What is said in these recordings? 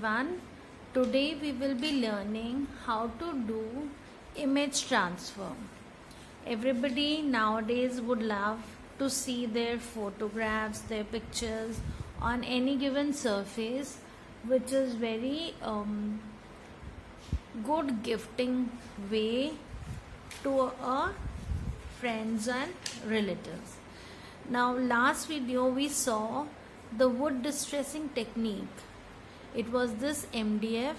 everyone. Today we will be learning how to do image transfer. Everybody nowadays would love to see their photographs, their pictures on any given surface, which is very good gifting way to our friends and relatives. Now, last video we saw the wood distressing technique. It was this MDF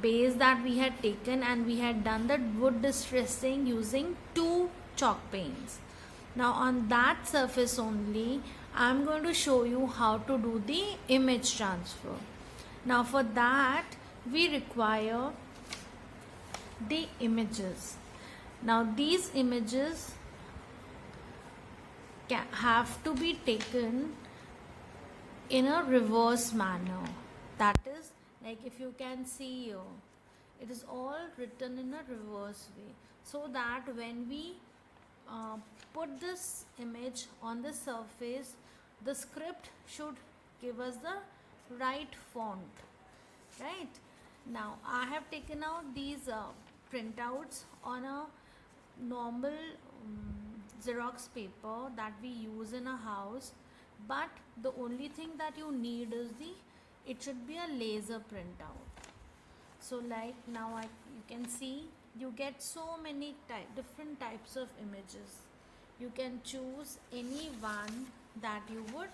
base that we had taken and we had done the wood distressing using two chalk paints. Now on that surface only I am going to show you how to do the image transfer. Now for that we require the images. Now these images have to be taken in a reverse manner. That is, like if you can see here, it is all written in a reverse way, so that when we put this image on the surface, the script should give us the right font. Right now I have taken out these printouts on a normal Xerox paper that we use in a house, but the only thing that you need is it should be a laser printout. So like now you can see you get so many different types of images. You can choose any one that you would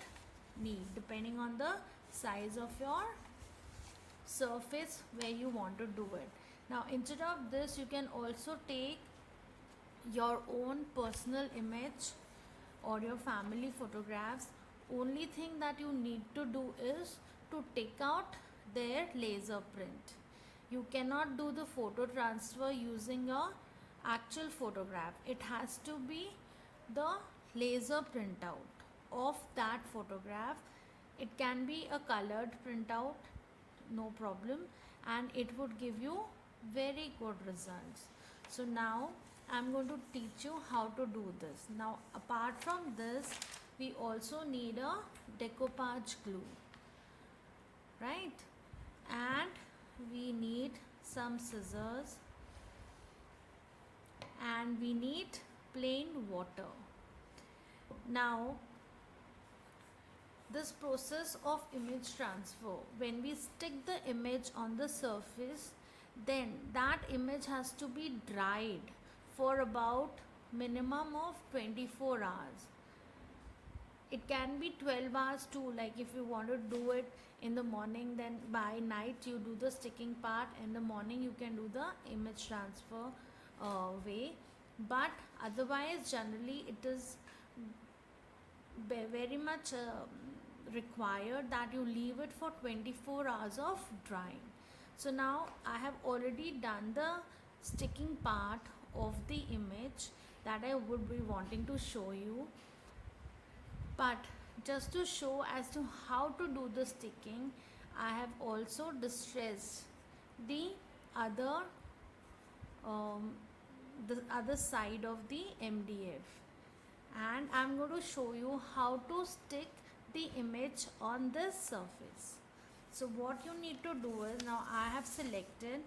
need depending on the size of your surface where you want to do it. Now instead of this, you can also take your own personal image or your family photographs. Only thing that you need to do is to take out their laser print. You cannot do the photo transfer using a actual photograph. It has to be the laser printout of that photograph. It can be a colored printout, no problem, and it would give you very good results. So now I'm going to teach you how to do this. Now apart from this, we also need a decoupage glue, right? And we need some scissors and we need plain water. Now this process of image transfer, when we stick the image on the surface, then that image has to be dried for about minimum of 24 hours. It can be 12 hours too, like if you want to do it in the morning, then by night you do the sticking part, in the morning you can do the image transfer way. But otherwise generally it is very much required that you leave it for 24 hours of drying. So now I have already done the sticking part of the image that I would be wanting to show you. But just to show as to how to do the sticking, I have also distressed the other side of the MDF, and I'm going to show you how to stick the image on this surface. So what you need to do is, now I have selected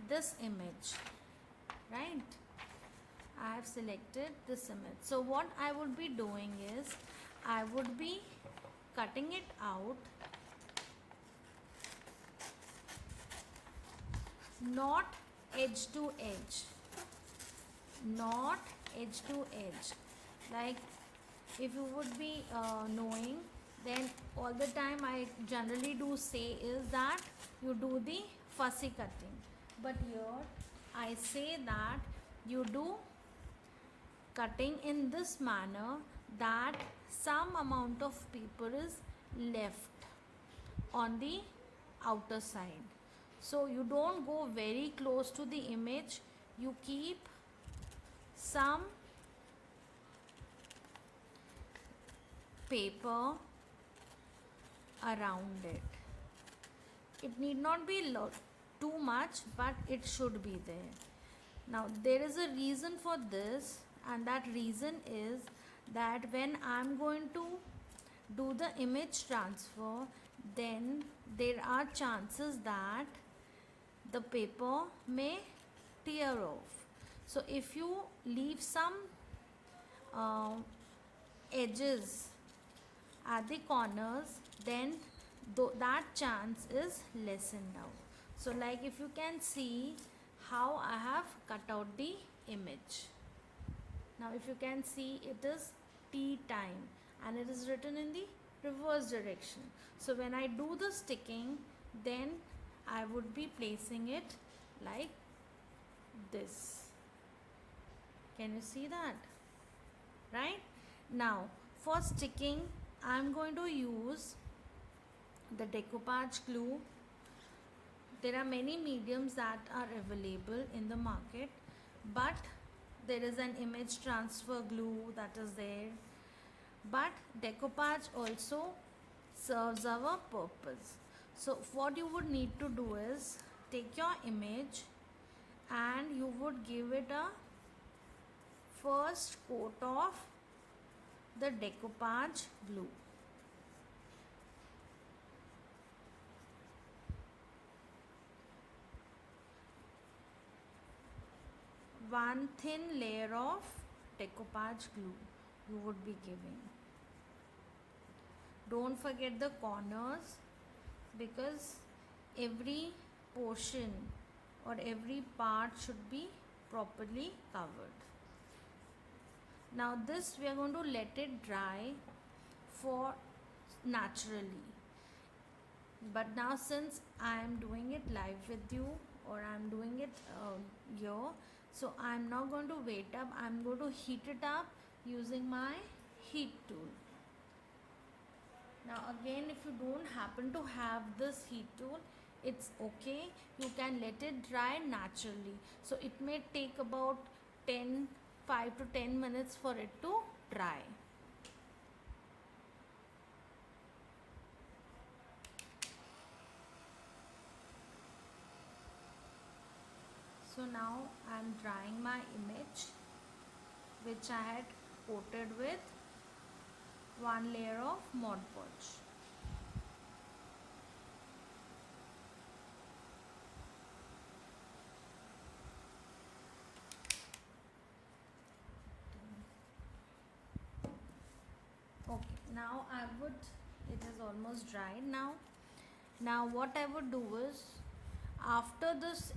this image, right? I have selected this image. So what I would be doing is I would be cutting it out, not edge to edge, not edge to edge. Like if you would be knowing, then all the time I generally do say is that you do the fussy cutting, but here I say that you do cutting in this manner that some amount of paper is left on the outer side. So you don't go very close to the image, you keep some paper around it. It need not be too much, but it should be there. Now there is a reason for this, and that reason is that when I'm going to do the image transfer, then there are chances that the paper may tear off. So if you leave some uh, edges at the corners, then that chance is lessened out. So like if you can see how I have cut out the image. Now if you can see, it is tea time and it is written in the reverse direction. So when I do the sticking, then I would be placing it like this. Can you see that? Right? Now for sticking, I'm going to use the decoupage glue. There are many mediums that are available in the market, but there is an image transfer glue that is there. But decoupage also serves our purpose. So what you would need to do is take your image and you would give it a first coat of the decoupage glue. One thin layer of decoupage glue you would be giving. Don't forget the corners, because every portion or every part should be properly covered. Now this we are going to let it dry for naturally. But now since I am doing it live with you, or I am doing it here, so I am not going to wait up. I am going to heat it up using my heat tool. Now again, if you don't happen to have this heat tool, it's okay. You can let it dry naturally. So it may take about 5 to 10 minutes for it to dry. So now I am drying my image, which I had coated with one layer of Mod Podge. Okay, now it is almost dried now. Now what I would do is, after this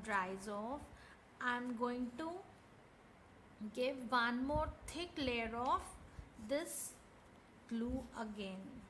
dries off, I'm going to give one more thick layer of this glue again.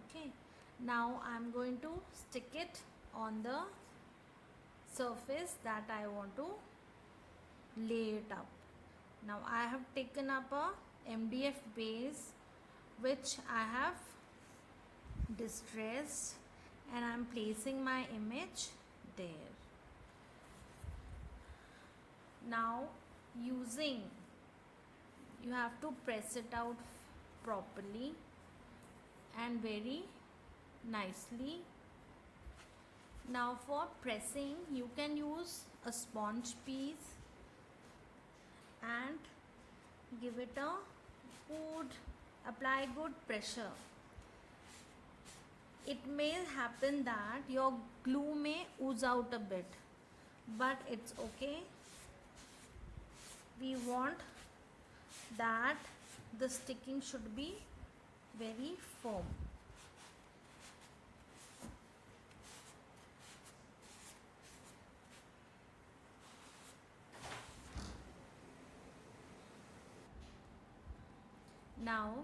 Okay, now I'm going to stick it on the surface that I want to lay it up. Now I have taken up a MDF base which I have distressed, and I'm placing my image there. Now you have to press it out properly and very nicely. Now for pressing, you can use a sponge piece and give it a apply good pressure. It may happen that your glue may ooze out a bit, but it's okay. We want that the sticking should be very firm. Now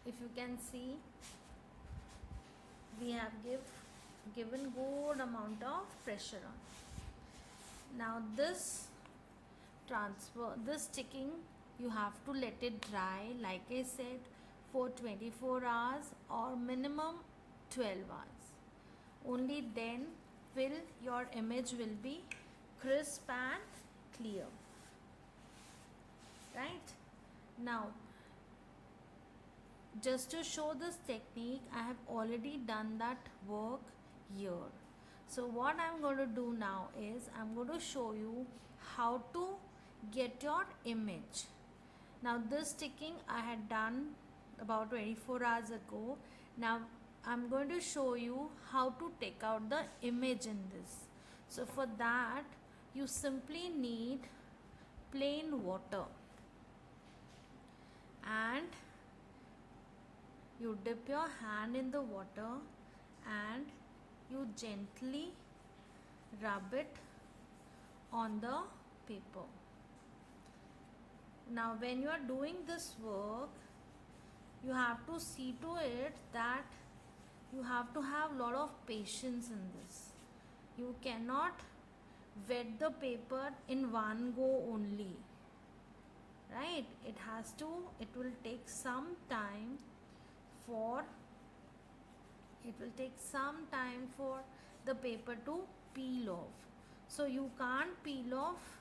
if you can see, we have given good amount of pressure on. Now this sticking, you have to let it dry, like I said, for 24 hours or minimum 12 hours. Only then will your image will be crisp and clear. Right? Now, just to show this technique, I have already done that work here. So what I'm going to do now is I'm going to show you how to get your image. Now this sticking I had done about 24 hours ago. Now I'm going to show you how to take out the image in this. So for that you simply need plain water, and you dip your hand in the water and you gently rub it on the paper. Now when you are doing this work, you have to see to it that you have to have lot of patience in this. You cannot wet the paper in one go only, right? It will take some time for the paper to peel off. So you can't peel off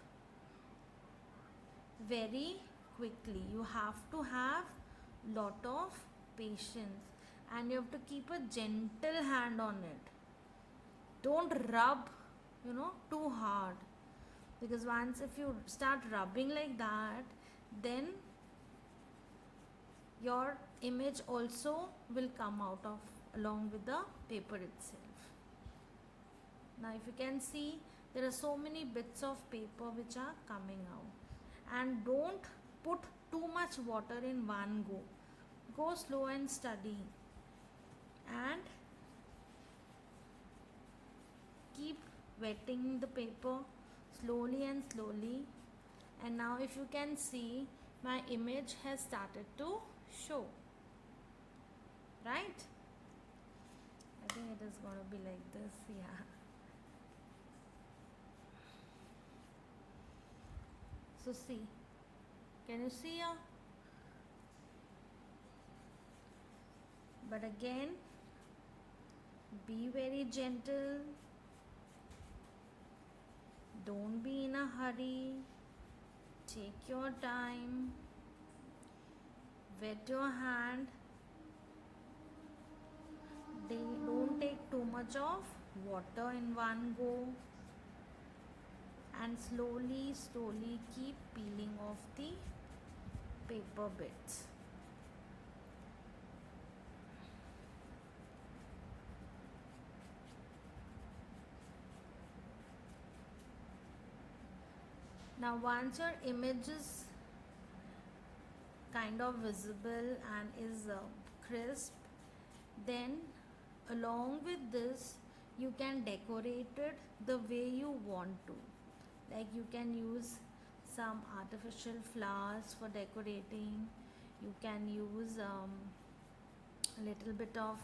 very quickly. You have to have lot of patience, and you have to keep a gentle hand on it. Don't rub too hard, because once if you start rubbing like that, then your image also will come out of along with the paper itself. Now if you can see, there are so many bits of paper which are coming out. And don't put too much water in one go. Go slow and steady, and keep wetting the paper slowly and slowly. And now if you can see, my image has started to show, right? I think it is going to be like this. Yeah. So see, can you see here? But again, be very gentle. Don't be in a hurry. Take your time. Wet your hand. Don't take too much of water in one go. And slowly keep peeling off the paper bits. Now once your image is kind of visible and is crisp, then along with this you can decorate it the way you want to. Like you can use some artificial flowers for decorating. You can use a little bit of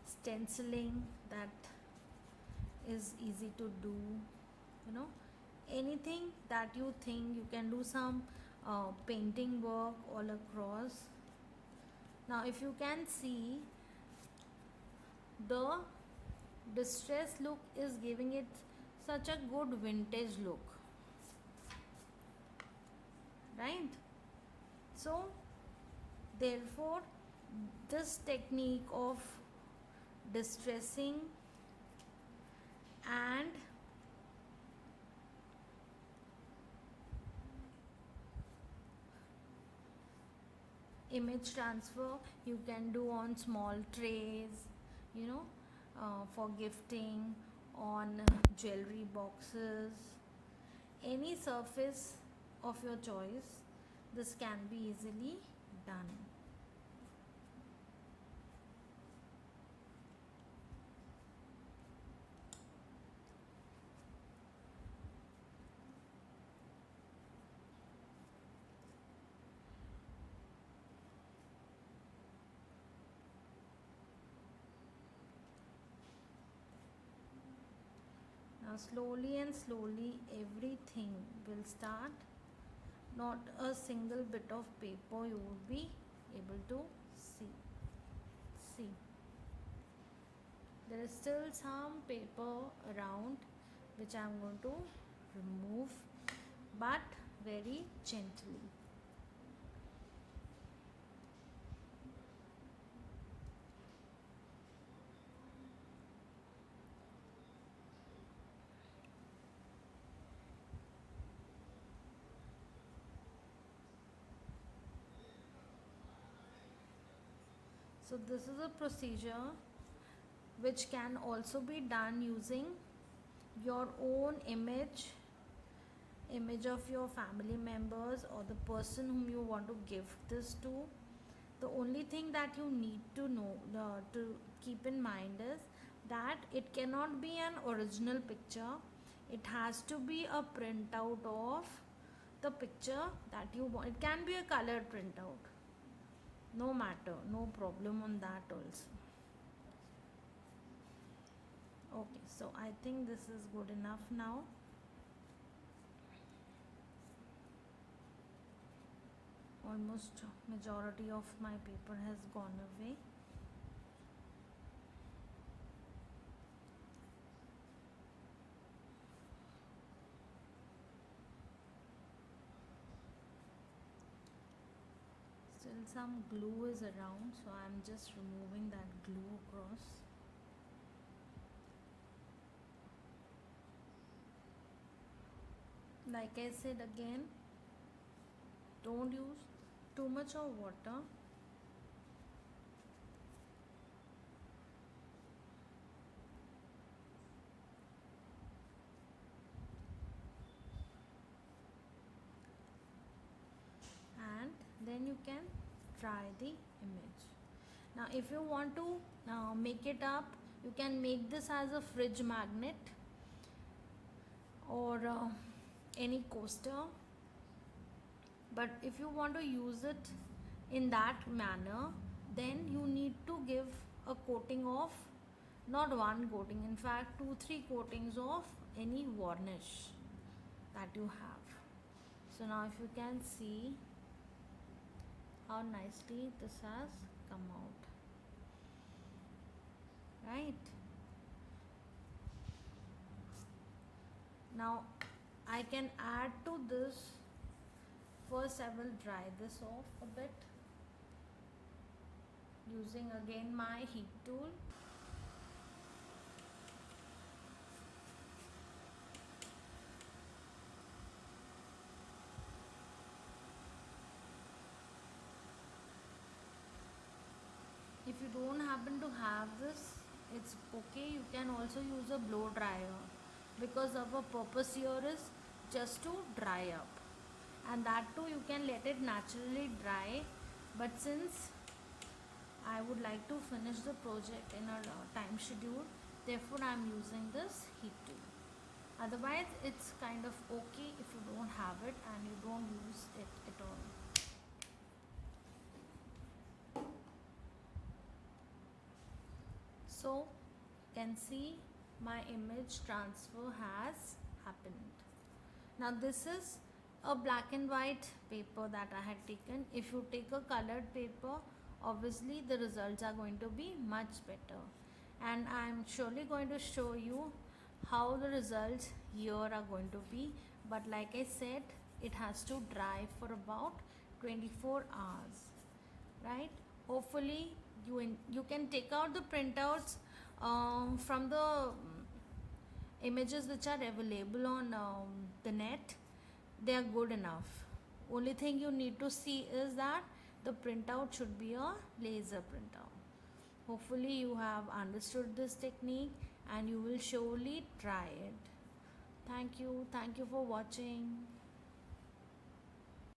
stenciling that is easy to do. Anything that you think. You can do some painting work all across. Now if you can see, the distressed look is giving it such a good vintage look, right? So therefore this technique of distressing and image transfer you can do on small trays, for gifting, on jewelry boxes, any surface of your choice. This can be easily done. Now slowly and slowly everything will start. Not a single bit of paper you will be able to see there is still some paper around which I am going to remove, but very gently. So this is a procedure which can also be done using your own image of your family members or the person whom you want to give this to. The only thing that you need to know, to keep in mind, is that it cannot be an original picture. It has to be a printout of the picture that you want. It can be a colored printout, no matter, no problem on that also. Okay, so I think this is good enough now. Almost majority of my paper has gone away. Still some glue is around, so I'm just removing that glue across. Like I said again, don't use too much of water. And then you can try the image. Now if you want to make it up, you can make this as a fridge magnet or any coaster. But if you want to use it in that manner, then you need to give a coating of, not one coating, in fact 2-3 coatings of any varnish that you have. So now if you can see how nicely this has come out, right? Now I can add to this. First I will dry this off a bit using again my heat tool. If you don't happen to have this, it's okay, you can also use a blow dryer, because our purpose here is just to dry up, and that too you can let it naturally dry. But since I would like to finish the project in a time schedule, therefore I am using this heat tool. Otherwise it's kind of okay if you don't have it and you don't use it at all. So you can see my image transfer has happened. Now this is a black and white paper that I had taken. If you take a colored paper, obviously the results are going to be much better, and I am surely going to show you how the results here are going to be. But like I said, it has to dry for about 24 hours, right? Hopefully you can take out the printouts from the images which are available on the net. They are good enough. Only thing you need to see is that the printout should be a laser printout. Hopefully you have understood this technique and you will surely try it. Thank you for watching.